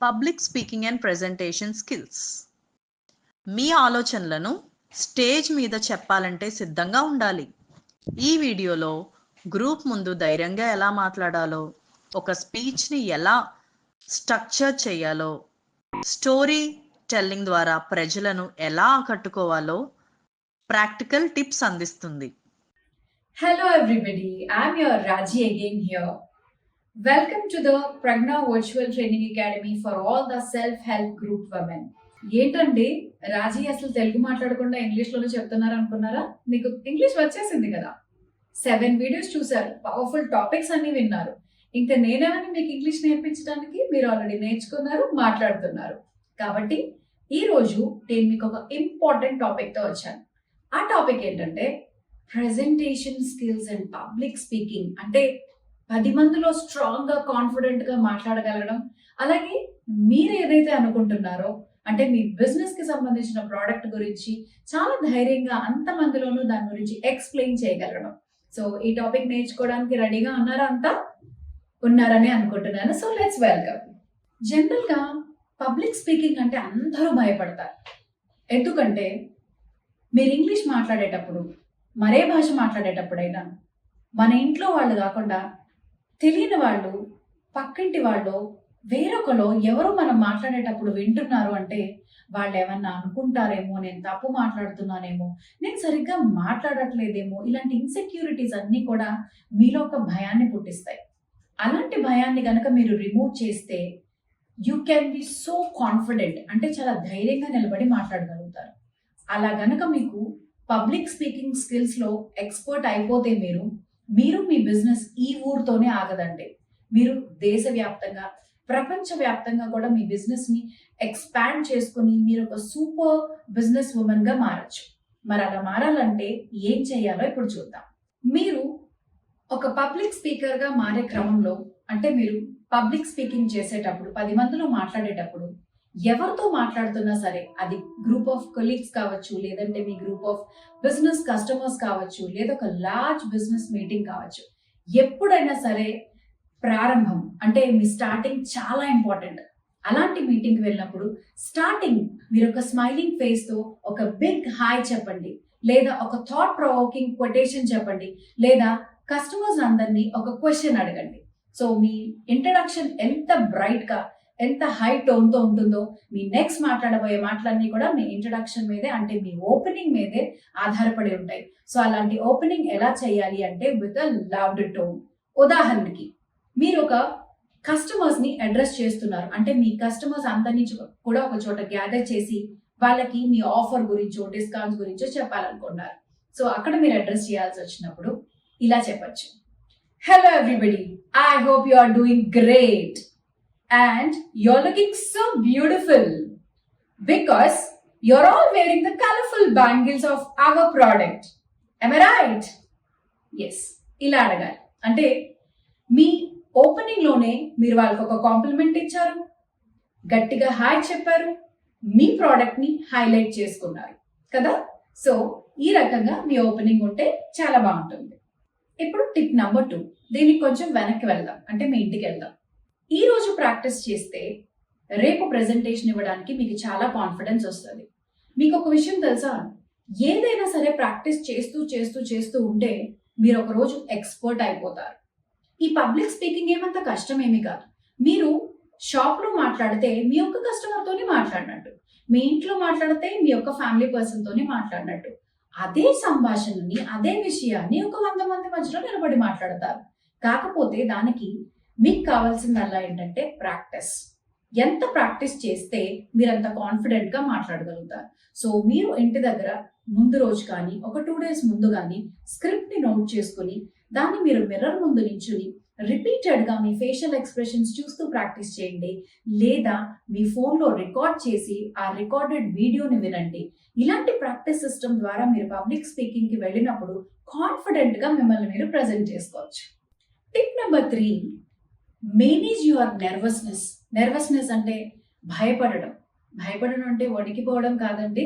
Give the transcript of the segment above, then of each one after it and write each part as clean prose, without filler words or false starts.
Public speaking and presentation skills. మీ ఆలోచనలను stage మీద చెప్పాలంటే సిద్ధంగా ఉండాలి. ఈ వీడియోలో గ్రూప్ ముందు ధైర్యంగా ఎలా మాట్లాడాలో, ఒక స్పీచ్ని ఎలా స్ట్రక్చర్ చేయాలో, స్టోరీ టెల్లింగ్ ద్వారా ప్రజలను ఎలా ఆకట్టుకోవాలో ప్రాక్టికల్ టిప్స్ అందిస్తుంది. Hello everybody, I'm your Raji again here. Welcome to the Pragna Virtual Training Academy for all the self-help group women. ఏంటండి రాజీ అసలు తెలుగు మాట్లాడకుండా ఇంగ్లీష్లోనే చెప్తున్నారు అనుకున్నారా? మీకు ఇంగ్లీష్ వచ్చేసింది కదా. 7 వీడియోస్ చూసారు, పవర్ఫుల్ టాపిక్స్ అన్ని విన్నారు. ఇంకా నేనేమని మీకు ఇంగ్లీష్ నేర్పించడానికి మీరు ఆల్రెడీ నేర్చుకున్నారు, మాట్లాడుతున్నారు. కాబట్టి ఈ రోజు నేను మీకు ఒక ఇంపార్టెంట్ టాపిక్తో వచ్చాను. ఆ టాపిక్ ఏంటంటే presentation skills and public speaking. అంటే 10 మందిలో స్ట్రాంగ్గా కాన్ఫిడెంట్గా మాట్లాడగలగడం, అలాగే మీరు ఏదైతే అనుకుంటున్నారో అంటే మీ బిజినెస్కి సంబంధించిన ప్రోడక్ట్ గురించి చాలా ధైర్యంగా అంతమందిలోనూ దాని గురించి ఎక్స్ప్లెయిన్ చేయగలగడం. సో ఈ టాపిక్ నేర్చుకోవడానికి రెడీగా ఉన్నారా? అంతా ఉన్నారని అనుకుంటున్నాను. So let's welcome. జనరల్గా పబ్లిక్ స్పీకింగ్ అంటే అందరూ భయపడతారు. ఎందుకంటే మీరు ఇంగ్లీష్ మాట్లాడేటప్పుడు, మరే భాష మాట్లాడేటప్పుడైనా మన ఇంట్లో వాళ్ళు కాకుండా తెలియని వాళ్ళు, పక్కింటి వాళ్ళు, వేరొకరు ఎవరో మనం మాట్లాడేటప్పుడు వింటున్నారు అంటే వాళ్ళు ఏమన్నా అనుకుంటారేమో, నేను తప్పు మాట్లాడుతున్నానేమో, నేను సరిగ్గా మాట్లాడట్లేదేమో, ఇలాంటి ఇన్సెక్యూరిటీస్ అన్నీ కూడా మీలో ఒక భయాన్ని పుట్టిస్తాయి. అలాంటి భయాన్ని కనుక మీరు రిమూవ్ చేస్తే you can be so confident, అంటే చాలా ధైర్యంగా నిలబడి మాట్లాడగలుగుతారు. అలా గనక మీకు పబ్లిక్ స్పీకింగ్ స్కిల్స్లో ఎక్స్పర్ట్ అయిపోతే మీరు మీ బిజినెస్ ఈ ఊరితోనే ఆగదండి. మీరు దేశవ్యాప్తంగా, ప్రపంచవ్యాప్తంగా కూడా మీ బిజినెస్ని ఎక్స్పాండ్ చేసుకుని మీరు ఒక సూపర్ బిజినెస్ ఉమెన్గా మారచ్చు. మరి అలా మారాలంటే ఏం చేయాలో ఇప్పుడు చూద్దాం. మీరు ఒక పబ్లిక్ స్పీకర్గా మారే క్రమంలో, అంటే మీరు పబ్లిక్ స్పీకింగ్ చేసేటప్పుడు, 10 మందిలో మాట్లాడేటప్పుడు ఎవరితో మాట్లాడుతున్నా సరే, అది గ్రూప్ ఆఫ్ కొలీగ్స్ కావచ్చు, లేదంటే మీ గ్రూప్ ఆఫ్ బిజినెస్ కస్టమర్స్ కావచ్చు, లేదా ఒక లార్జ్ బిజినెస్ మీటింగ్ కావచ్చు, ఎప్పుడైనా సరే ప్రారంభం అంటే మీ స్టార్టింగ్ చాలా ఇంపార్టెంట్. అలాంటి మీటింగ్కి వెళ్ళినప్పుడు స్టార్టింగ్ మీరు ఒక స్మైలింగ్ ఫేస్తో ఒక బిగ్ హాయ్ చెప్పండి, లేదా ఒక థాట్ ప్రొవోకింగ్ కొటేషన్ చెప్పండి, లేదా కస్టమర్స్ అందరినీ ఒక క్వశ్చన్ అడగండి. సో మీ ఇంట్రడక్షన్ ఎంత బ్రైట్గా, ఎంత హై టోన్తో ఉంటుందో మీ నెక్స్ట్ మాట్లాడబోయే మాటలన్నీ కూడా మీ ఇంట్రడక్షన్ మీదే, అంటే మీ ఓపెనింగ్ మీదే ఆధారపడి ఉంటాయి. సో అలాంటి ఓపెనింగ్ ఎలా చేయాలి అంటే విత్ అ లౌడ్ టోన్. ఉదాహరణకి మీరు ఒక కస్టమర్స్ని అడ్రస్ చేస్తున్నారు, అంటే మీ కస్టమర్స్ అందరినీ కూడా ఒక చోట గ్యాదర్ చేసి వాళ్ళకి మీ ఆఫర్ గురించో, డిస్కౌంట్స్ గురించో చెప్పాలనుకున్నారు. సో అక్కడ మీరు అడ్రస్ చేయాల్సి వచ్చినప్పుడు ఇలా చెప్పచ్చు: hello everybody, I hope you are doing great and you're looking so beautiful because you're all wearing the colorful bangles of our product. Am I right? Yes. ఇలా అడగాలి. అంటే మీ ఓపెనింగ్ లోనే మీరు వాళ్ళకి ఒక కాంప్లిమెంట్ ఇచ్చారు, గట్టిగా హాయ్ చెప్పారు, మీ ప్రోడక్ట్ ని హైలైట్ చేసుకున్నారు కదా. సో ఈ రకంగా మీ ఓపెనింగ్ ఉంటే చాలా బాగుంటుంది. ఇప్పుడు టిప్ నెంబర్ 2, దీనికి కొంచెం వెనక్కి వెళ్దాం, అంటే మీ ఇంటికి వెళ్దాం. ఈ రోజు ప్రాక్టీస్ చేస్తే రేపు ప్రెజెంటేషన్ ఇవ్వడానికి మీకు చాలా కాన్ఫిడెన్స్ వస్తుంది. మీకు ఒక విషయం తెలుసా, ఏదైనా సరే ప్రాక్టీస్ చేస్తూ చేస్తూ చేస్తూ ఉంటే మీరు ఒక రోజు ఎక్స్పర్ట్ అయిపోతారు. ఈ పబ్లిక్ స్పీకింగ్ ఏమంత కష్టం ఏమీ కాదు. మీరు షాప్లో మాట్లాడితే మీ యొక్క కస్టమర్తోనే మాట్లాడినట్టు, మీ ఇంట్లో మాట్లాడితే మీ యొక్క ఫ్యామిలీ పర్సన్తోనే మాట్లాడినట్టు. అదే సంభాషణని, అదే విషయాన్ని ఒక 100 మంది మధ్యలో నిలబడి మాట్లాడతారు. కాకపోతే దానికి మీకు కావాల్సిందల్లా ఏంటంటే ప్రాక్టీస్. ఎంత ప్రాక్టీస్ చేస్తే మీరంత కాన్ఫిడెంట్గా మాట్లాడగలుగుతారు. సో మీరు ఇంటి దగ్గర ముందు రోజు కానీ, ఒక 2 days ముందు కానీ స్క్రిప్ట్ని నోట్ చేసుకుని దాన్ని మీరు మిర్రర్ ముందు నించుని రిపీటెడ్గా మీ ఫేషియల్ ఎక్స్ప్రెషన్స్ చూస్తూ ప్రాక్టీస్ చేయండి, లేదా మీ ఫోన్లో రికార్డ్ చేసి ఆ రికార్డెడ్ వీడియోని వినండి. ఇలాంటి ప్రాక్టీస్ సిస్టమ్ ద్వారా మీరు పబ్లిక్ స్పీకింగ్కి వెళ్ళినప్పుడు కాన్ఫిడెంట్గా మిమ్మల్ని మీరు ప్రజెంట్ చేసుకోవచ్చు. Tip number 3, manage your nervousness. Nervousness అంటే భయపడడం. భయపడడం అంటే వణికిపోవడం కాదండి,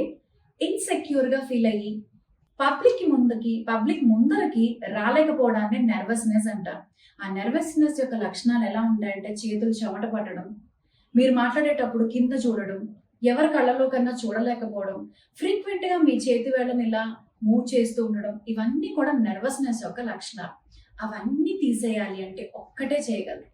ఇన్సెక్యూర్గా ఫీల్ అయ్యి పబ్లిక్ ముందరకి రాలేకపోవడాన్ని నర్వస్నెస్ అంటారు. ఆ నర్వస్నెస్ యొక్క లక్షణాలు ఎలా ఉంటాయంటే చేతులు చెమట పట్టడం, మీరు మాట్లాడేటప్పుడు కింద చూడడం, ఎవరి కళ్ళలో కన్నా చూడలేకపోవడం, ఫ్రీక్వెంట్ గా మీ చేతి వేళ్ళని ఇలా మూవ్ చేస్తూ ఉండడం, ఇవన్నీ కూడా నర్వస్నెస్ యొక్క లక్షణాలు. అవన్నీ తీసేయాలి అంటే ఒక్కటే చేయగలరు.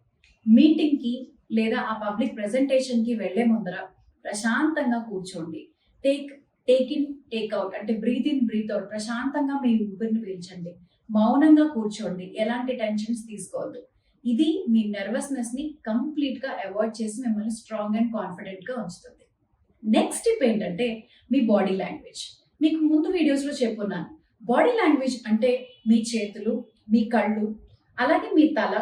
మీటింగ్ కి లేదా ఆ పబ్లిక్ ప్రెజెంటేషన్ కి వెళ్లే ముందర ప్రశాంతంగా కూర్చోండి. టేక్ ఇన్ టేక్ అవుట్ అంటే బ్రీత్ ఇన్ బ్రీత్ అవుట్. ప్రశాంతంగా మీ ఊపిరిని పీల్చండి. మౌనంగా కూర్చోండి. ఎలాంటి టెన్షన్స్ తీసుకోవద్దు. ఇది మీ నర్వస్నెస్ ని కంప్లీట్ గా అవాయిడ్ చేసి మిమ్మల్ని స్ట్రాంగ్ అండ్ కాన్ఫిడెంట్ గా ఉంచుతుంది. నెక్స్ట్ టిప్ ఏంటంటే మీ బాడీ లాంగ్వేజ్. మీకు ముందు వీడియోస్ లో చెప్పున్నాను. బాడీ లాంగ్వేజ్ అంటే మీ చేతులు, మీ కళ్ళు, అలాగే మీ తల,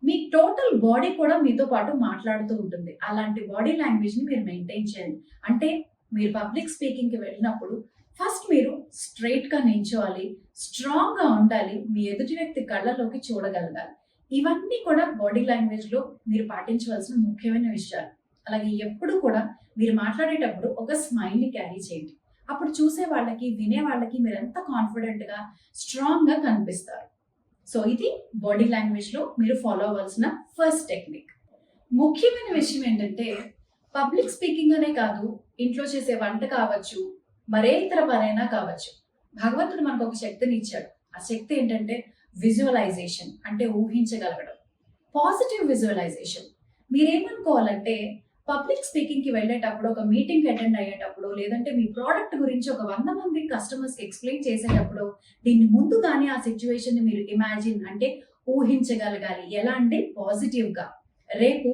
మీ టోటల్ బాడీ కూడా మీతో పాటు మాట్లాడుతూ ఉంటుంది. అలాంటి బాడీ లాంగ్వేజ్ ని మీరు మెయింటైన్ చేయండి. అంటే మీరు పబ్లిక్ స్పీకింగ్ కి వెళ్ళినప్పుడు ఫస్ట్ మీరు స్ట్రైట్ గా నించోవాలి, స్ట్రాంగ్ గా ఉండాలి, మీ ఎదుటి వ్యక్తి కళ్ళలోకి చూడగలగాలి. ఇవన్నీ కూడా బాడీ లాంగ్వేజ్ లో మీరు పాటించవలసిన ముఖ్యమైన విషయాలు. అలాగే ఎప్పుడు కూడా మీరు మాట్లాడేటప్పుడు ఒక స్మైల్ ని క్యారీ చేయండి. అప్పుడు చూసే వాళ్ళకి, వినే వాళ్ళకి మీరు ఎంత కాన్ఫిడెంట్ గా, స్ట్రాంగ్ గా కనిపిస్తారు. సో ఇది బాడీ లాంగ్వేజ్ లో మీరు ఫాలో అవ్వాల్సిన ఫస్ట్ టెక్నిక్. ముఖ్యమైన విషయం ఏంటంటే పబ్లిక్ స్పీకింగ్ అనే కాదు, ఇంట్లో చేసే వంట కావచ్చు, మరే ఇతర పనైనా కావచ్చు, భగవంతుడు మనకు ఒక శక్తిని ఇచ్చాడు. ఆ శక్తి ఏంటంటే విజువలైజేషన్, అంటే ఊహించగలగడం. Positive visualization. మీరేమనుకోవాలంటే పబ్లిక్ స్పీకింగ్ కి వెళ్ళేటప్పుడు, ఒక మీటింగ్ అటెండ్ అయ్యేటప్పుడు, లేదంటే మీ ప్రోడక్ట్ గురించి ఒక 100 మంది కస్టమర్స్ కి ఎక్స్ప్లెయిన్ చేసేటప్పుడు దీన్ని ముందుగానే ఆ సిచ్యువేషన్ ని మీరు ఇమాజిన్ అంటే ఊహించగలగాలి. ఎలా అంటే పాజిటివ్ గా, రేపు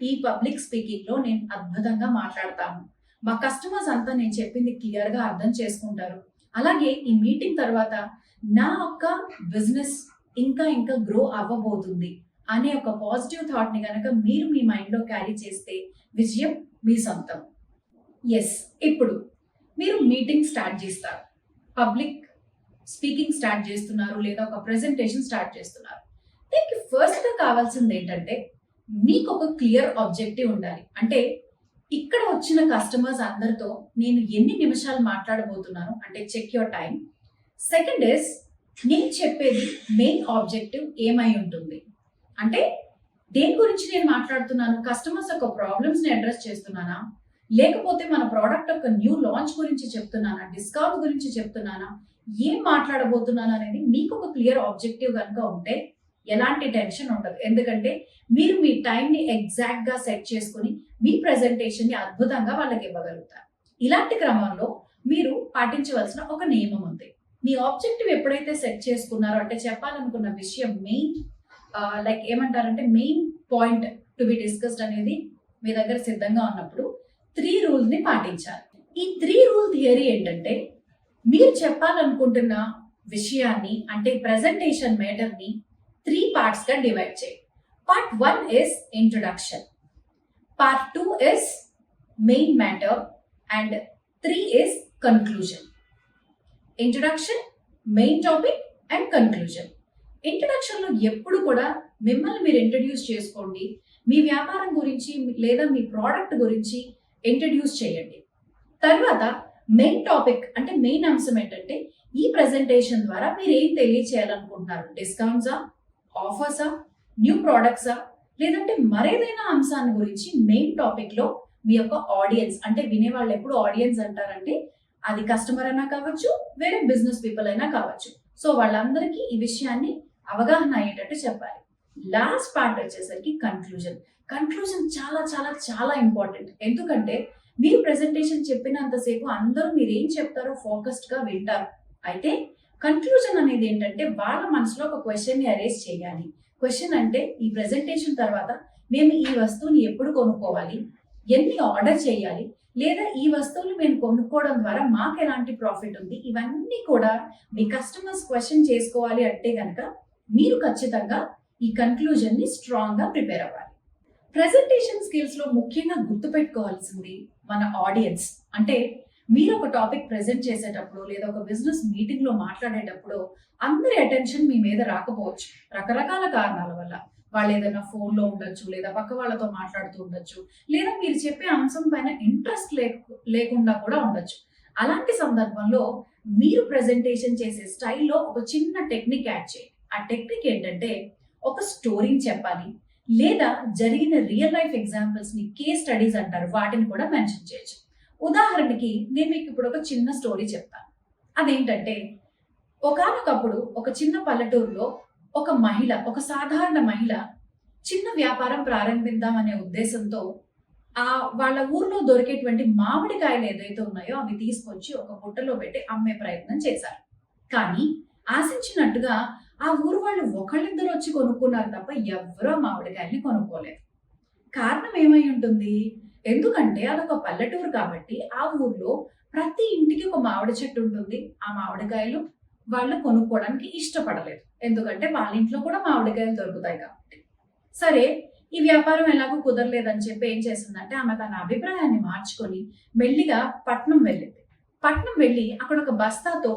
ఈ పబ్లిక్ స్పీకింగ్ లో నేను అద్భుతంగా మాట్లాడతాను, మా కస్టమర్స్ అంతా నేను చెప్పింది క్లియర్ గా అర్థం చేసుకుంటారు, అలాగే ఈ మీటింగ్ తర్వాత నా యొక్క బిజినెస్ ఇంకా ఇంకా గ్రో అవ్వబోతుంది అనే ఒక పాజిటివ్ థాట్ ని కనుక మీరు మీ మైండ్ లో క్యారీ చేస్తే విజయం మీ సొంతం. ఎస్, ఇప్పుడు మీరు మీటింగ్ స్టార్ట్ చేస్తారు, పబ్లిక్ స్పీకింగ్ స్టార్ట్ చేస్తున్నారు, లేదా ఒక ప్రెజెంటేషన్ స్టార్ట్ చేస్తున్నారు. దీనికి ఫస్ట్ గా కావాల్సింది ఏంటంటే మీకు ఒక క్లియర్ ఆబ్జెక్టివ్ ఉండాలి. అంటే ఇక్కడ వచ్చిన కస్టమర్స్ అందరితో నేను ఎన్ని నిమిషాలు మాట్లాడబోతున్నాను అంటే check your time. Second is నేను చెప్పేది మెయిన్ ఆబ్జెక్టివ్ ఏమై ఉంటుంది అంటే దేని గురించి నేను మాట్లాడుతున్నాను, కస్టమర్స్ యొక్క ప్రాబ్లమ్స్ ని అడ్రస్ చేస్తున్నానా, లేకపోతే మన ప్రోడక్ట్ యొక్క న్యూ లాంచ్ గురించి చెప్తున్నానా, డిస్కౌంట్ గురించి చెప్తున్నానా, ఏం మాట్లాడబోతున్నాను అనేది మీకు ఒక క్లియర్ ఆబ్జెక్టివ్ కనుక ఉంటే ఎలాంటి టెన్షన్ ఉండదు. ఎందుకంటే మీరు మీ టైం ని ఎగ్జాక్ట్ గా సెట్ చేసుకుని మీ ప్రెజెంటేషన్ ని అద్భుతంగా వాళ్ళకి ఇవ్వగలుగుతారు. ఇలాంటి క్రమంలో మీరు పాటించవలసిన ఒక నియమం ఉంది. మీ ఆబ్జెక్టివ్ ఎప్పుడైతే సెట్ చేసుకున్నారో అంటే చెప్పాలనుకున్న విషయం మెయిన్ లైక్ ఏమంటారంటే main point to be discussed అనేది మీ దగ్గర సిద్ధంగా ఉన్నప్పుడు 3 రూల్స్ ని పాటించాలి. ఈ 3 రూల్ థియరీ ఏంటంటే మీరు చెప్పాలనుకుంటున్న విషయాన్ని అంటే ప్రెజెంటేషన్ మేటర్ ని 3 పార్ట్స్ గా డివైడ్ చేయండి. Part 1 is introduction, part 2 is main matter and 3 is conclusion. Introduction, main topic and conclusion. Introduction లో ఎప్పుడు కూడా మిమ్మల్ని మీరు ఇంట్రడ్యూస్ చేసుకోండి, మీ వ్యాపారం గురించి లేదా మీ ప్రోడక్ట్ గురించి ఇంట్రడ్యూస్ చేయండి. తర్వాత మెయిన్ టాపిక్ అంటే మెయిన్ అంశం ఏంటంటే ఈ ప్రెజెంటేషన్ ద్వారా మీరు ఏం తెలియచేయాలనుకుంటున్నారు, డిస్కౌంట్సా, ఆఫర్సా, న్యూ ప్రోడక్ట్సా, లేదంటే మరేదైనా అంశాన్ని గురించి మెయిన్ టాపిక్ లో మీ యొక్క ఆడియన్స్ అంటే వినేవాళ్ళు ఎప్పుడు ఆడియన్స్ అంటారంటే అది కస్టమర్ అయినా కావచ్చు, వేరే బిజినెస్ పీపుల్ అయినా కావచ్చు. సో వాళ్ళందరికీ ఈ విషయాన్ని అవగాహన అయ్యేటట్టు చెప్పాలి. లాస్ట్ పార్ట్ వచ్చేసరికి కన్క్లూజన్. కన్క్లూజన్ చాలా చాలా చాలా ఇంపార్టెంట్. ఎందుకంటే మీరు ప్రెజెంటేషన్ చెప్పినంతసేపు అందరూ మీరు ఏం చెప్తారో ఫోకస్డ్ గా వింటారు. అయితే కన్క్లూజన్ అనేది ఏంటంటే వాళ్ళ మనసులో ఒక క్వశ్చన్ ని అరేజ్ చేయాలి. క్వశ్చన్ అంటే ఈ ప్రెజెంటేషన్ తర్వాత మేము ఈ వస్తువుని ఎప్పుడు కొనుక్కోవాలి, ఎన్ని ఆర్డర్ చేయాలి, లేదా ఈ వస్తువులు మేము కొనుక్కోవడం ద్వారా మాకు ఎలాంటి ప్రాఫిట్ ఉంది, ఇవన్నీ కూడా మీ కస్టమర్స్ క్వశ్చన్ చేసుకోవాలి అంటే గనక మీరు ఖచ్చితంగా ఈ కన్క్లూజన్ ని స్ట్రాంగ్ గా ప్రిపేర్ అవ్వాలి. ప్రెజెంటేషన్ స్కిల్స్ లో ముఖ్యంగా గుర్తుపెట్టుకోవాల్సింది మన ఆడియన్స్. అంటే మీరు ఒక టాపిక్ ప్రెజెంట్ చేసేటప్పుడు లేదా ఒక బిజినెస్ మీటింగ్ లో మాట్లాడేటప్పుడు అందరి అటెన్షన్ మీ మీద రాకపోవచ్చు, రకరకాల కారణాల వల్ల. వాళ్ళు ఏదైనా ఫోన్ లో ఉండొచ్చు, లేదా పక్క వాళ్ళతో మాట్లాడుతూ ఉండొచ్చు, లేదా మీరు చెప్పే అంశం పైన ఇంట్రెస్ట్ లేకుండా కూడా ఉండొచ్చు. అలాంటి సందర్భంలో మీరు ప్రెజెంటేషన్ చేసే స్టైల్లో ఒక చిన్న టెక్నిక్ యాడ్ చేయండి. ఆ టెక్నిక్ ఏంటంటే ఒక స్టోరీని చెప్పాలి, లేదా జరిగిన రియల్ లైఫ్ ఎగ్జాంపుల్స్ ని కేస్ స్టడీస్ అంటారు, వాటిని కూడా మెన్షన్ చేయొచ్చు. ఉదాహరణకి నేను మీకు ఇప్పుడు ఒక చిన్న స్టోరీ చెప్తాను. అదేంటంటే, ఒకానొకప్పుడు ఒక చిన్న పల్లెటూరులో ఒక సాధారణ మహిళ చిన్న వ్యాపారం ప్రారంభిద్దాం అనే ఉద్దేశంతో వాళ్ళ ఊర్లో దొరికేటువంటి మామిడికాయలు ఏదైతే ఉన్నాయో అవి తీసుకొచ్చి ఒక బుట్టలో పెట్టి అమ్మే ప్రయత్నం చేశారు. కానీ ఆశించినట్టుగా ఆ ఊరు వాళ్ళు ఒకళ్ళిద్దరు వచ్చి కొనుక్కున్నారు తప్ప ఎవ్వరూ ఆ మామిడికాయల్ని కొనుక్కోలేదు. కారణం ఏమై ఉంటుంది? ఎందుకంటే అదొక పల్లెటూరు కాబట్టి ఆ ఊర్లో ప్రతి ఇంటికి ఒక మామిడి చెట్టు ఉంటుంది. ఆ మామిడికాయలు వాళ్ళు కొనుక్కోవడానికి ఇష్టపడలేదు, ఎందుకంటే వాళ్ళ ఇంట్లో కూడా మామిడికాయలు దొరుకుతాయి కాబట్టి. సరే, ఈ వ్యాపారం ఎలాగో కుదరలేదని చెప్పి ఏం చేసిందంటే, ఆమె తన అభిప్రాయాన్ని మార్చుకొని మెల్లిగా పట్నం వెళ్ళింది. పట్నం వెళ్ళి అక్కడ ఒక బస్తాతో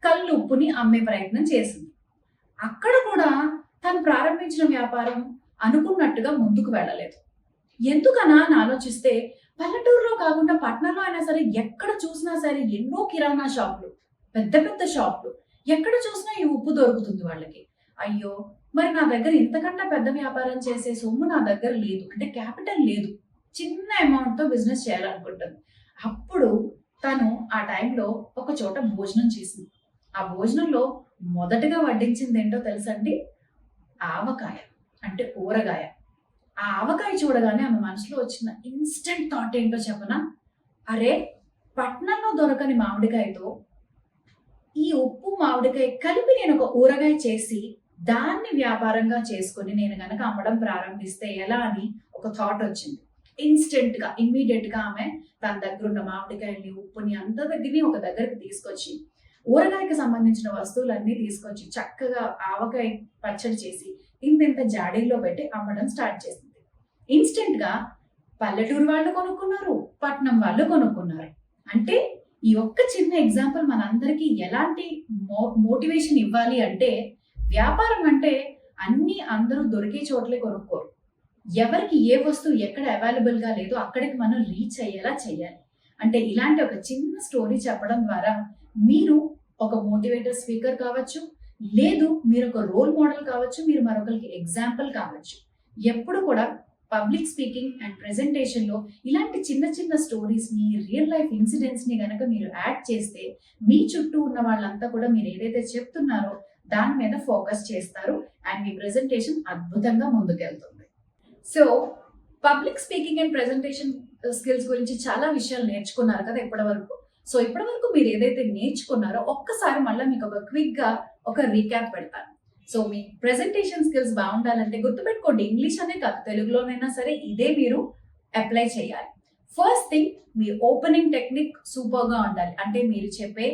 కళ్ళు ఉప్పుని అమ్మే ప్రయత్నం చేసింది. అక్కడ కూడా తను ప్రారంభించిన వ్యాపారం అనుకున్నట్టుగా ముందుకు వెళ్ళలేదు. ఎందుకనా అని ఆలోచిస్తే, పల్లెటూరులో కాకుండా పట్టణంలో అయినా సరే ఎక్కడ చూసినా సరే ఎన్నో కిరాణా షాపులు, పెద్ద పెద్ద షాపులు, ఎక్కడ చూసినా ఈ ఉప్పు దొరుకుతుంది వాళ్ళకి. అయ్యో, మరి నా దగ్గర ఇంతకన్నా పెద్ద వ్యాపారం చేసే సొమ్ము నా దగ్గర లేదు, అంటే క్యాపిటల్ లేదు, చిన్న అమౌంట్ తో బిజినెస్ చేయాలనుకుంటుంది. అప్పుడు తను ఆ టైంలో ఒక చోట భోజనం చేసింది. ఆ భోజనంలో మొదటగా వడ్డించింది ఏంటో తెలుసండి? ఆవకాయ, అంటే ఊరగాయ. ఆ ఆవకాయ చూడగానే ఆమె మనసులో వచ్చిన ఇన్స్టెంట్ థాట్ ఏంటో చెప్పనా? అరే, పట్నంలో దొరకని మామిడికాయతో ఈ ఉప్పు మామిడికాయ కలిపి నేను ఒక ఊరగాయ చేసి దాన్ని వ్యాపారంగా చేసుకుని నేను గనక అమ్మడం ప్రారంభిస్తే ఎలా అని ఒక థాట్ వచ్చింది. ఇన్స్టెంట్ గా, ఇమ్మీడియట్ గా ఆమె తన దగ్గర ఉన్న మామిడికాయల్ని, ఉప్పుని అంత దగ్గరని ఒక దగ్గరికి తీసుకొచ్చి ఊరగాయకి సంబంధించిన వస్తువులన్నీ తీసుకొచ్చి చక్కగా ఆవకాయ పచ్చడి చేసి ఇంత జాడీల్లో పెట్టి అమ్మడం స్టార్ట్ చేసింది. ఇన్స్టెంట్ గా పల్లెటూరు వాళ్ళు కొనుక్కున్నారు, పట్నం వాళ్ళు కొనుక్కున్నారు. అంటే ఈ ఒక్క చిన్న ఎగ్జాంపుల్ మనందరికీ ఎలాంటి మోటివేషన్ ఇవ్వాలి అంటే, వ్యాపారం అంటే అన్ని అందరూ దొరికే చోట్లే కొనుక్కోరు. ఎవరికి ఏ వస్తువు ఎక్కడ అవైలబుల్ గా లేదో అక్కడికి మనం రీచ్ అయ్యేలా చేయాలి. అంటే ఇలాంటి ఒక చిన్న స్టోరీ చెప్పడం ద్వారా మీరు ఒక మోటివేటర్ స్పీకర్ కావచ్చు, లేదు మీరు ఒక రోల్ మోడల్ కావచ్చు, మీరు మరొకరికి ఎగ్జాంపుల్ కావచ్చు. ఎప్పుడు కూడా పబ్లిక్ స్పీకింగ్ అండ్ ప్రెజెంటేషన్ లో ఇలాంటి చిన్న చిన్న స్టోరీస్ ని, రియల్ లైఫ్ ఇన్సిడెంట్స్ ని గనక మీరు యాడ్ చేస్తే మీ చుట్టూ ఉన్న వాళ్ళంతా కూడా మీరు ఏదైతే చెప్తున్నారో దాని మీద ఫోకస్ చేస్తారు అండ్ మీ ప్రెజెంటేషన్ అద్భుతంగా ముందుకెళ్తుంది. So public speaking and presentation skills గురించి చాలా విషయాలు నేర్చుకున్నారు కదా ఇప్పటి వరకు. సో ఇప్పటి వరకు మీరు ఏదైతే నేర్చుకున్నారో ఒక్కసారి మళ్ళీ మీకు ఒక క్విక్ గా ఒక రీక్యాప్ పెడతాను. సో మీ ప్రెజెంటేషన్ స్కిల్స్ బాగుండాలంటే గుర్తుపెట్టుకోండి, ఇంగ్లీష్ అనే కాదు, తెలుగులోనైనా సరే ఇదే మీరు అప్లై చేయాలి. ఫస్ట్ థింగ్, మీ ఓపెనింగ్ టెక్నిక్ సూపర్ గా ఉండాలి. అంటే మీరు చెప్పే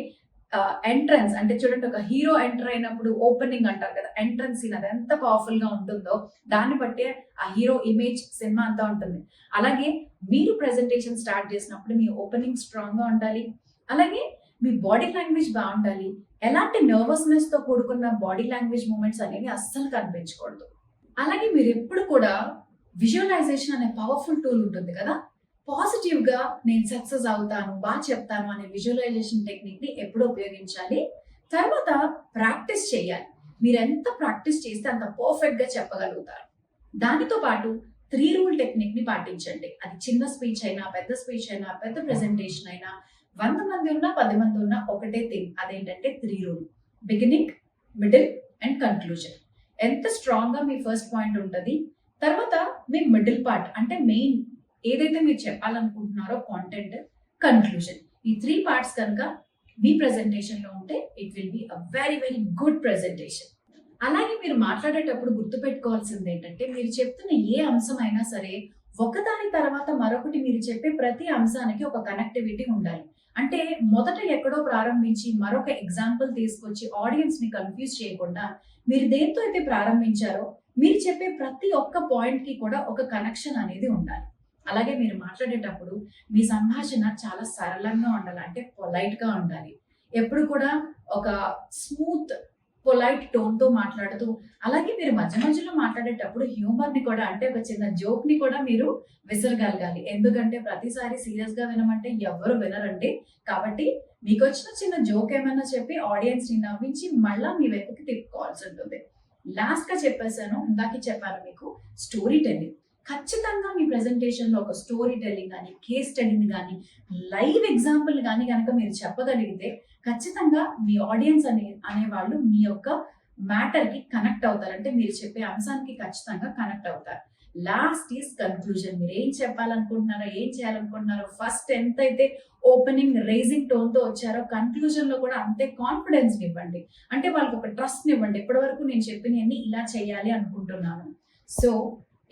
ఎంట్రన్స్, అంటే చూడండి, ఒక హీరో ఎంటర్ అయినప్పుడు ఓపెనింగ్ అంటారు కదా, ఎంట్రన్స్ సీన్, అది ఎంత పవర్ఫుల్ గా ఉంటుందో దాన్ని బట్టే ఆ హీరో ఇమేజ్ సినిమా అంతా ఉంటుంది. అలాగే మీరు ప్రెజెంటేషన్ స్టార్ట్ చేసినప్పుడు మీ ఓపెనింగ్ స్ట్రాంగ్ గా ఉండాలి. అలాగే మీ బాడీ లాంగ్వేజ్ బాగుండాలి. ఎలాంటి నర్వస్నెస్ తో కూడుకున్న బాడీ లాంగ్వేజ్ మూమెంట్స్ అనేవి అస్సలు కనిపించకూడదు. అలాగే మీరు ఎప్పుడు కూడా విజువలైజేషన్ అనే పవర్ఫుల్ టూల్ ఉంటుంది కదా, పాజిటివ్ గా నేను సక్సెస్ అవుతాను, బాగా చెప్తాను అనే విజువలైజేషన్ టెక్నిక్ ని ఎప్పుడు ఉపయోగించాలి. తర్వాత ప్రాక్టీస్ చేయాలి. మీరు ఎంత ప్రాక్టీస్ చేస్తే అంత పర్ఫెక్ట్ గా చెప్పగలుగుతారు. దానితో పాటు 3 రూల్ టెక్నిక్ ని పాటించండి. అది చిన్న స్పీచ్ అయినా, పెద్ద స్పీచ్ అయినా, పెద్ద ప్రెజెంటేషన్ అయినా, 100 మంది ఉన్నా 10 మంది ఉన్నా ఒకటే థింగ్, అదేంటంటే 3 rule: beginning, middle and conclusion. ఎంత స్ట్రాంగ్ గా మీ ఫస్ట్ పాయింట్ ఉంటుంది, తర్వాత మీ మిడిల్ పార్ట్ అంటే మెయిన్ ఏదైతే మీరు చెప్పాలనుకుంటున్నారో కాంటెంట్, కన్క్లూజన్, ఈ 3 పార్ట్స్ కనుక మీ ప్రెజెంటేషన్ లో ఉంటే it will be a very very good presentation. అలాగే మీరు మాట్లాడేటప్పుడు గుర్తుపెట్టుకోవాల్సింది ఏంటంటే, మీరు చెప్తున్న ఏ అంశం అయినా సరే ఒకదాని తర్వాత మరొకటి మీరు చెప్పే ప్రతి అంశానికి ఒక కనెక్టివిటీ ఉండాలి. అంటే మొదట ఎక్కడో ప్రారంభించి మరొక ఎగ్జాంపుల్ తీసుకొచ్చి ఆడియన్స్ ని కన్ఫ్యూజ్ చేయకుండా, మీరు దేంతో అయితే ప్రారంభించారో మీరు చెప్పే ప్రతి ఒక్క పాయింట్ కి కూడా ఒక కనెక్షన్ అనేది ఉండాలి. అలాగే మీరు మాట్లాడేటప్పుడు మీ సంభాషణ చాలా సరళంగా ఉండాలి, అంటే పొలైట్ గా ఉండాలి. ఎప్పుడు కూడా ఒక స్మూత్ పొలైట్ టోన్ తో మాట్లాడుతూ, అలాగే మీరు మధ్య మధ్యలో మాట్లాడేటప్పుడు హ్యూమర్ ని కూడా, అంటే ఒక చిన్న జోక్ ని కూడా మీరు విసరగలగాలి. ఎందుకంటే ప్రతిసారి సీరియస్ గా వినమంటే ఎవరు వినరండి. కాబట్టి మీకు వచ్చిన చిన్న జోక్ ఏమైనా చెప్పి ఆడియన్స్ ని నవ్వించి మళ్ళా మీ వైపుకి తిప్పుకోవాల్సి ఉంటుంది. లాస్ట్ గా చెప్పేశాను, ఇందాకే చెప్పాను మీకు, స్టోరీ టెల్లింగ్. ఖచ్చితంగా మీ ప్రెజెంటేషన్ లో ఒక స్టోరీ టెల్లింగ్ కానీ, కేస్ స్టడీని కానీ, లైవ్ ఎగ్జాంపుల్ కానీ కనుక మీరు చెప్పగలిగితే ఖచ్చితంగా మీ ఆడియన్స్ అనేవాళ్ళు మీ యొక్క మ్యాటర్ కి కనెక్ట్ అవుతారు. అంటే మీరు చెప్పే అంశానికి ఖచ్చితంగా కనెక్ట్ అవుతారు. Last is conclusion. మీరు ఏం చెప్పాలనుకుంటున్నారో, ఏం చేయాలనుకుంటున్నారో, ఫస్ట్ ఎంతైతే ఓపెనింగ్ రేజింగ్ టోన్ తో వచ్చారో కన్క్లూజన్ లో కూడా అంతే కాన్ఫిడెన్స్ ఇవ్వండి. అంటే వాళ్ళకి ఒక ట్రస్ట్ ఇవ్వండి. ఇప్పటి వరకు నేను చెప్పినవన్నీ ఇలా చేయాలి అనుకుంటున్నాను, సో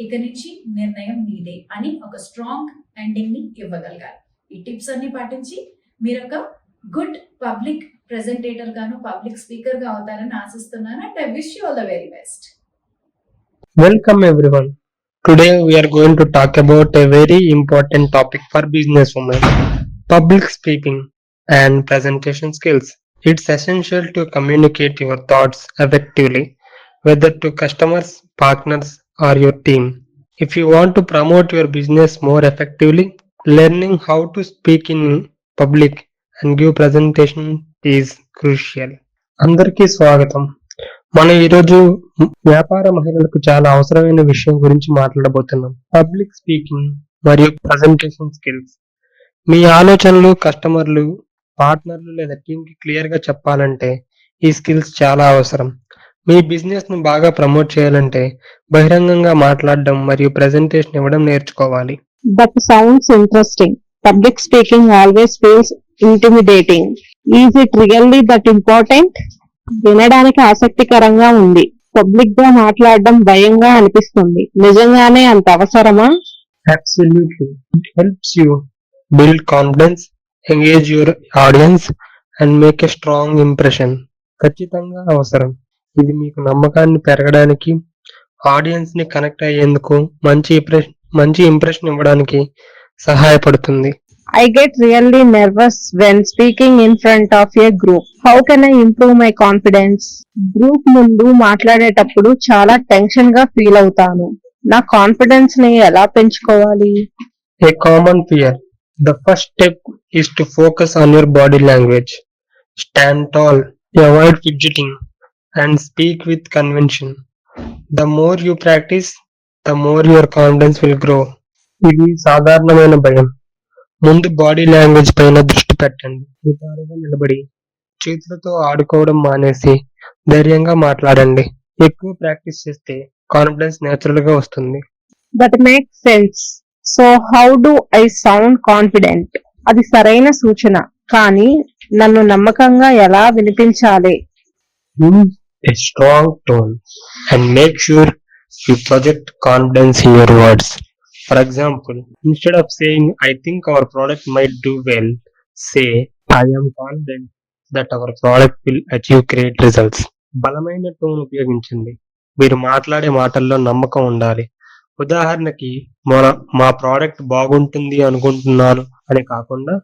ఇక నుంచి నిర్ణయం మీదే అని ఒక స్ట్రాంగ్ ఎండింగ్ ని ఇవ్వగలగాలి. ఈ టిప్స్ అన్ని పాటించి మీరు ఒక గుడ్ పబ్లిక్ ప్రెజెంటేటర్ గాను, పబ్లిక్ స్పీకర్ గా అవుతారని ఆశిస్తున్నాను. And I wish you all the very best. Welcome everyone. Today we are going to talk about a very important topic for business women: public speaking and presentation skills. It's essential to communicate your thoughts effectively, whether to customers, partners, or your team. If you want to promote your business more effectively, learning how to speak in public and give presentation is crucial. అందరికీ స్వాగతం. మనం ఈరోజు వ్యాపార మహిళలకు చాలా అవసరమైన విషయం గురించి మాట్లాడబోతున్నాం: పబ్లిక్ స్పీకింగ్ మరియు ప్రజెంటేషన్ స్కిల్స్. మీ ఆలోచనలు కస్టమర్లు, పార్ట్నర్లు లేదా టీమ్ కి క్లియర్ గా చెప్పాలంటే ఈ స్కిల్స్ చాలా అవసరం. మీ బిజినెస్ ను బాగా ప్రమోట్ చేయాలంటే బహిరంగంగా మాట్లాడడం మరియు ప్రెజెంటేషన్ ఇవ్వడం నేర్చుకోవాలి. That sounds interesting. Public speaking always feels intimidating. Is it really that important? వినడానికి ఆసక్తికరంగా ఉంది. పబ్లిక్ గా మాట్లాడడం భయంగా అనిపిస్తుంది. నిజంగానే అంత అవసరమా? Absolutely. It helps you build confidence, engage your audience, and make a strong impression. ఖచ్చితంగా అవసరం. ఇది మీకు నమ్మకాన్ని పెరగడానికి, ఆడియన్స్ ని కనెక్ట్ అయ్యేందుకు, మంచి ఇంప్రెషన్ ఇవ్వడానికి సహాయపడుతుంది. I get really nervous when speaking in front of a group. How can I improve my confidence? Group ముందు మాట్లాడేటప్పుడు చాలా టెన్షన్ గా ఫీల్ అవుతాను. నా కాన్ఫిడెన్స్ ని ఎలా పెంచుకోవాలి? A common fear. The first step is to focus on your body language. Stand tall, avoid fidgeting, and speak with conviction. The more you practice, the more your confidence will grow. ఇది సాధారణమైన భయం. ముందు body language పైన దృష్టి పెట్టండి. నిటారుగా నిలబడి చేతులతో ఆడుకోవడం మానేసి ధైర్యంగా మాట్లాడండి. ఎక్కువ ప్రాక్టీస్ చేస్తే కాన్ఫిడెన్స్ నేచురల్ గా వస్తుంది. That makes sense. So how do I sound confident? అది సరైన సూచన. కానీ నన్ను నమ్మకంగా ఎలా వినిపించాలి? Use a strong tone and make sure you project confidence in your words. For example, instead of saying I think our product might do well, say I am confident that our product will achieve great results. బలమైన tone ఉపయోగించండి. మీరు మాట్లాడే మాటల్లో నమ్మకం ఉండాలి. ఉదాహరణకి మా product బాగుంటుంది అనుకుంటున్నాను అని కాకుండా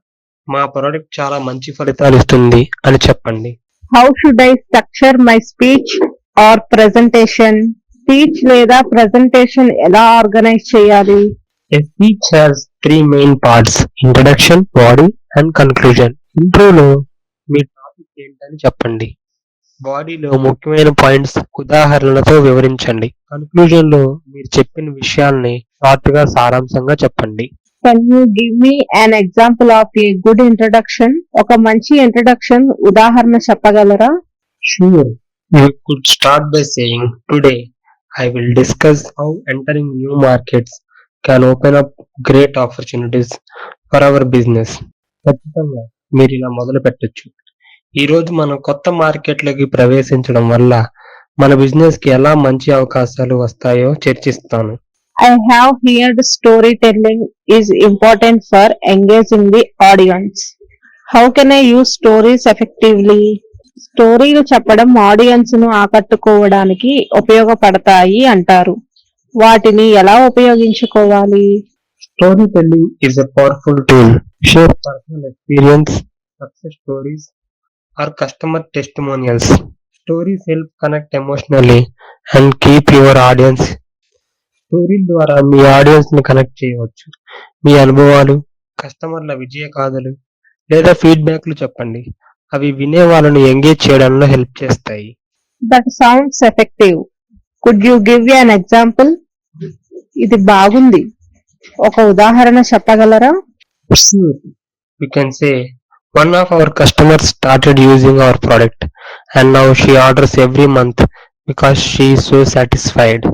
మా ప్రోడక్ట్ చాలా మంచి ఫలితాలు ఇస్తుంది అని చెప్పండి. How should I structure my speech or presentation? Speech లేదా ప్రెజెంటేషన్ ఎలా ఆర్గనైజ్ చేయాలి? A speech has three main parts: introduction, body, and conclusion. ఇంట్రోలో మీ టాపిక్ ఏంటని చెప్పండి. బాడీలో ముఖ్యమైన పాయింట్స్ ఉదాహరణలతో వివరించండి. కన్క్లూజన్ లో మీరు చెప్పిన విషయాల్ని షార్ట్ గా సారాంశంగా చెప్పండి. Can you give me an example of a good introduction? ఒక మంచి ఇంట్రడక్షన్ ఉదాహరణ చెప్పగలరా? Sure. You could start by saying, today I will discuss how entering new markets can open up great opportunities for our business. ఖచ్చితంగా మీరు ఇలా మొదలు పెట్టొచ్చు. ఈ రోజు మనం కొత్త మార్కెట్లోకి ప్రవేశించడం వల్ల మన బిజినెస్ కి ఎలా మంచి అవకాశాలు వస్తాయో చర్చిస్తాను. I have heard storytelling is important for engaging the audience. How can I use stories effectively? స్టోరీలు చెప్పడం ఆడియన్స్ ను ఆకట్టుకోవడానికి ఉపయోగపడతాయి అంటారు. వాటిని ఎలా ఉపయోగించుకోవాలి? Storytelling is a powerful tool. Share personal experience, success stories, or customer testimonials. Stories help connect emotionally and keep your audience. స్టోరీల ద్వారా మీ audience ని కనెక్ట్ చేయవచ్చు. మీ అనుభవాలు, కస్టమర్ల విజయ గాథలు లేదా ఫీడ్బ్యాక్లు చెప్పండి. అవి వినే వాళ్ళను ఎంగేజ్ చేయడంలో హెల్ప్ చేస్తాయి. That sounds effective. Could you give an example? ఇది బాగుంది, ఒక ఉదాహరణ చెప్పగలరా? Sure, we can say one of our customers started using our product and now she orders every month because she is so satisfied.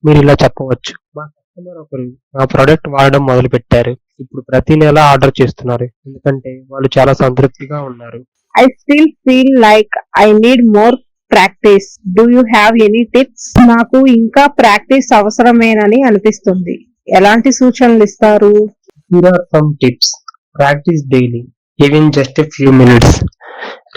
మీరు ఇలా చెప్పవచ్చు, మా customer ఒకరు మా ప్రోడక్ట్ వాడడం మొదలు పెట్టారు, ఇప్పుడు ప్రతి నెల ఆర్డర్ చేస్తున్నారు ఎందుకంటే వాళ్ళు చాలా సంతృప్తిగా ఉన్నారు. I still feel like I need more practice. Do you have any tips? నాకు ఇంకా ప్రాక్టీస్ అవసరమేనని అనిపిస్తుంది. ఎలాంటి సూచనలు ఇస్తారు? Here are some tips. Practice daily, even just a few minutes.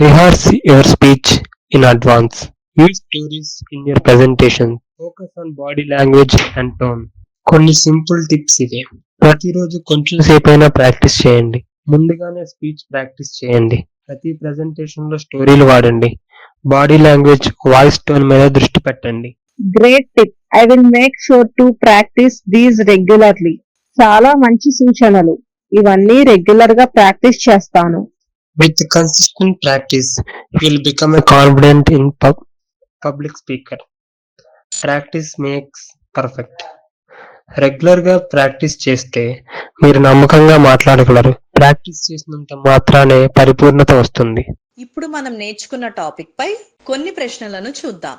Rehearse your speech in advance. Use stories in your presentation. Focus on body language and tone. కొన్ని simple tips ఇవే. ప్రతిరోజు కొంచెం సేపైనా ప్రాక్టీస్ చేయండి. ముందుగానే స్పీచ్ ప్రాక్టీస్ చేయండి. ప్రతి presentation లో స్టోరీలు వాడండి. బాడీ లాంగ్వేజ్, వాయిస్ టోన్ మీద దృష్టి పెట్టండి. Great tip. I will make sure to practice these regularly. చాలా మంచి సూచనలు. ఇవన్నీ రెగ్యులర్ గా ప్రాక్టీస్ చేస్తాను. With consistent practice, you will become a confident in public speaker. Practice makes perfect. Regular గా ప్రాక్టీస్ చేస్తే మీరు నమ్మకంగా మాట్లాడగలరు. ప్రాక్టీస్ చేసినంత మాత్రానే పరిపూర్ణత వస్తుంది. ఇప్పుడు మనం నేర్చుకున్న టాపిక్ పై కొన్ని ప్రశ్నలను చూద్దాం.